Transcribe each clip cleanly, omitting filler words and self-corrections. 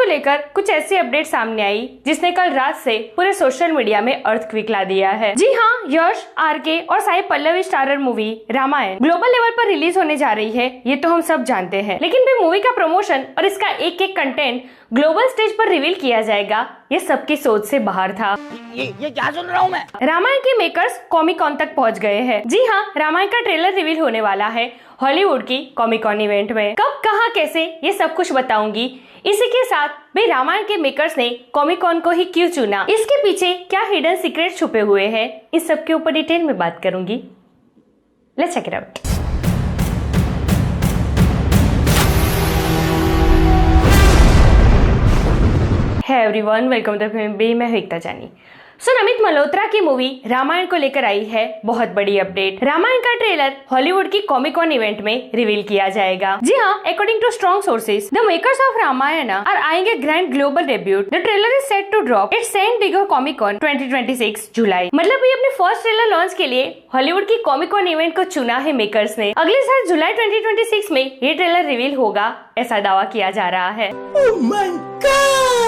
को लेकर कुछ ऐसी अपडेट सामने आई जिसने कल रात से पूरे सोशल मीडिया में अर्थक्वेक ला दिया है। जी हाँ, यश, आरके और Sai Pallavi starrer movie Ramayana global level पर रिलीज होने जा रही है, ये तो हम सब जानते हैं। लेकिन भी मूवी का प्रमोशन और इसका एक एक कंटेंट ग्लोबल स्टेज पर रिवील किया जाएगा, ये सबकी सोच से बाहर था। ये क्या सुन रहा हूँ मैं? रामायण के मेकर्स कॉमिक-कॉन तक पहुँच गए हैं। जी हाँ, रामायण का ट्रेलर रिवील होने वाला है हॉलीवुड की कॉमिक-कॉन इवेंट में। कब, कहाँ, कैसे, ये सब कुछ बताऊंगी। इसी के साथ भाई रामायण के मेकर्स ने कॉमिक-कॉन को ही क्यों चुना, इसके पीछे क्या हिडन सीक्रेट छुपे हुए हैं, इस सब के ऊपर डिटेल में बात करूंगी। Let's check it out. Hi everyone, welcome to film bay. मैं एकता जानी। नमित मल्होत्रा की मूवी रामायण को लेकर आई है बहुत बड़ी अपडेट। रामायण का ट्रेलर हॉलीवुड की कॉमिक-कॉन इवेंट में रिवील किया जाएगा। जी हाँ, according to strong sources, the makers of Ramayana are eyeing a grand global debut. The trailer is set to drop its sent bigger Comic Con 2026 July. मतलब ये अपने फर्स्ट ट्रेलर लॉन्च के लिए हॉलीवुड की कॉमिक-कॉन इवेंट को चुना है मेकर्स ने। अगले साल जुलाई 2026 में ये ट्रेलर रिवील होगा, ऐसा दावा किया जा रहा है। Oh my God!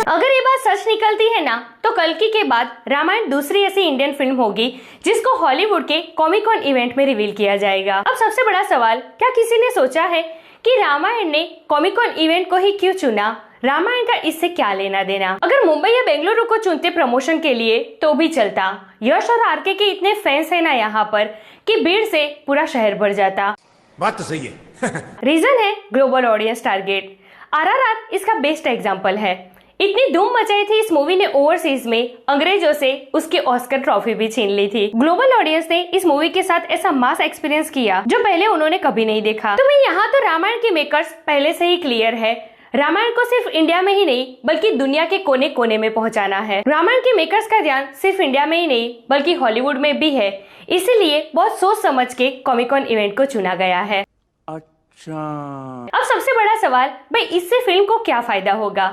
अगर ये बात सच निकलती है ना, तो कल्कि के बाद रामायण दूसरी ऐसी इंडियन फिल्म होगी जिसको हॉलीवुड के कॉमिक-कॉन इवेंट में रिवील किया जाएगा। अब सबसे बड़ा सवाल, क्या किसी ने सोचा है कि रामायण ने कॉमिक-कॉन इवेंट को ही क्यों चुना? रामायण का इससे क्या लेना देना? अगर मुंबई या बेंगलुरु को चुनते प्रमोशन के लिए तो भी चलता। यश और आरके के इतने फैंस है ना यहाँ पर कि भीड़ से पूरा शहर भर जाता। बात तो सही है। रीजन है ग्लोबल ऑडियंस टारगेट। RRR इसका बेस्ट एग्जांपल है। इतनी धूम मचाई थी इस मूवी ने ओवरसीज में, अंग्रेजों से उसकी ऑस्कर ट्रॉफी भी छीन ली थी। ग्लोबल ऑडियंस ने इस मूवी के साथ ऐसा मास एक्सपीरियंस किया जो पहले उन्होंने कभी नहीं देखा। तो मैं यहाँ तो रामायण के मेकर्स पहले से ही क्लियर है, रामायण को सिर्फ इंडिया में ही नहीं बल्कि दुनिया के कोने कोने में पहुंचाना है। रामायण के मेकर्स का ध्यान सिर्फ इंडिया में ही नहीं बल्कि हॉलीवुड में भी है, इसीलिए बहुत सोच समझ के कॉमिक-कॉन इवेंट को चुना गया है। अब सबसे बड़ा सवाल, भाई इससे फिल्म को क्या फायदा होगा?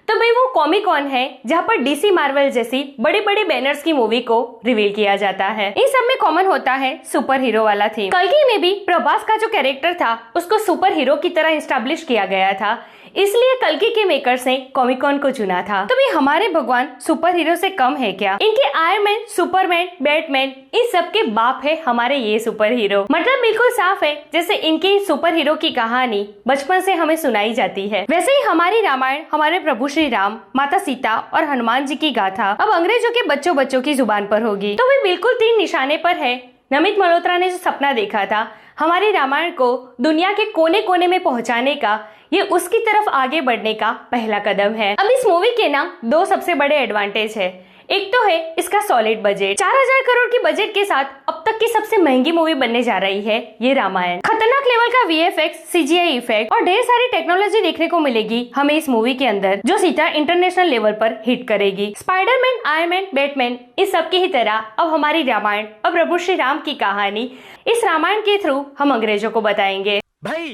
तो भाई वो कॉमिक-कॉन है जहाँ पर DC मार्वल जैसी बड़ी बड़ी बैनर्स की मूवी को रिवील किया जाता है। इन सब में कॉमन होता है सुपर हीरो वाला थीम। कल्कि में भी प्रभास का जो कैरेक्टर था उसको सुपर हीरो की तरह एस्टैब्लिश किया गया था, इसलिए कल्कि के मेकर्स ने कॉमिक-कॉन को चुना था। तो भाई हमारे भगवान सुपर हीरो से कम है क्या? इनके आयरन मैन, सुपरमैन, बैटमैन, इन सब के बाप है हमारे ये सुपर हीरो। मतलब बिल्कुल साफ है जैसे इनकी सुपर हीरो की कहानी बचपन से हमें सुनाई जाती है, वैसे ही हमारी रामायण हमारे प्रभु श्री राम, माता सीता और हनुमान जी की गाथा अब अंग्रेजों के बच्चों बच्चों की जुबान पर होगी। तो वे बिल्कुल तीर निशाने पर है। नमित मल्होत्रा ने जो सपना देखा था हमारी रामायण को दुनिया के कोने कोने में पहुंचाने का, ये उसकी तरफ आगे बढ़ने का पहला कदम है। अब इस मूवी के ना दो सबसे बड़े एडवांटेज है। एक तो है इसका सॉलिड बजट। 4000 करोड़ की बजट के साथ अब तक की सबसे महंगी मूवी बनने जा रही है ये रामायण। खतरनाक लेवल का VFX, CGI इफेक्ट और ढेर सारी टेक्नोलॉजी देखने को मिलेगी हमें इस मूवी के अंदर, जो सीधा इंटरनेशनल लेवल पर हिट करेगी। स्पाइडरमैन, आयरन मैन, बैटमैन, इस सब की ही तरह अब हमारी रामायण और प्रभु श्री राम की कहानी इस रामायण के थ्रू हम अंग्रेजों को बताएंगे। भाई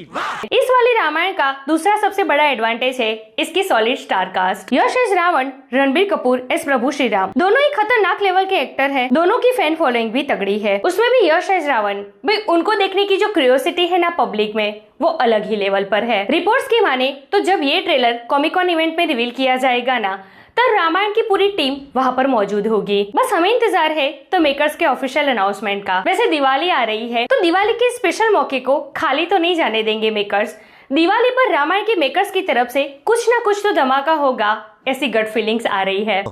इस वाली रामायण का दूसरा सबसे बड़ा एडवांटेज है इसकी सॉलिड स्टार कास्ट। यश एज रावण, रणबीर कपूर एज प्रभु श्री राम, दोनों ही खतरनाक लेवल के एक्टर हैं। दोनों की फैन फॉलोइंग भी तगड़ी है। उसमें भी यश एज रावण, भाई उनको देखने की जो क्यूरियोसिटी है ना पब्लिक में, वो अलग ही लेवल पर है। रिपोर्ट्स की माने तो जब ये ट्रेलर कॉमिक-कॉन इवेंट में रिवील किया जाएगा ना, तब रामायण की पूरी टीम वहाँ पर मौजूद होगी। बस हमें इंतजार है तो मेकर्स के ऑफिशियल अनाउंसमेंट का। वैसे दिवाली आ रही है तो दिवाली के स्पेशल मौके को खाली तो नहीं जाने देंगे मेकर्स। दिवाली पर रामायण के मेकर्स की तरफ से कुछ ना कुछ तो धमाका होगा, ऐसी गट फीलिंग्स आ रही है।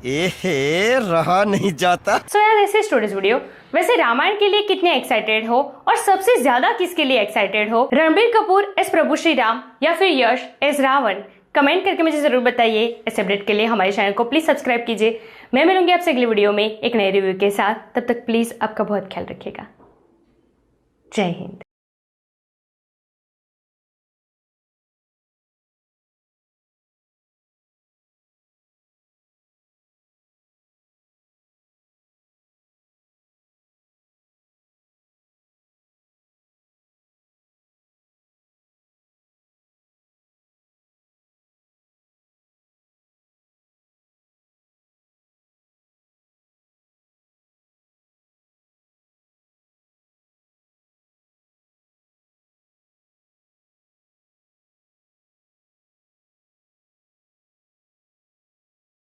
रहा नहीं जाता। सो यार ऐसे स्टोरीज वीडियो। वैसे रामायण के लिए कितने एक्साइटेड हो और सबसे ज्यादा किसके लिए एक्साइटेड हो? रणबीर कपूर एज प्रभु श्री राम या फिर यश एज रावण? कमेंट करके मुझे जरूर बताइए। इस अपडेट के लिए हमारे चैनल को प्लीज सब्सक्राइब कीजिए। मैं मिलूंगी आपसे अगली वीडियो में एक नए रिव्यू के साथ। तब तक प्लीज आपका बहुत ख्याल रखिएगा। जय हिंद।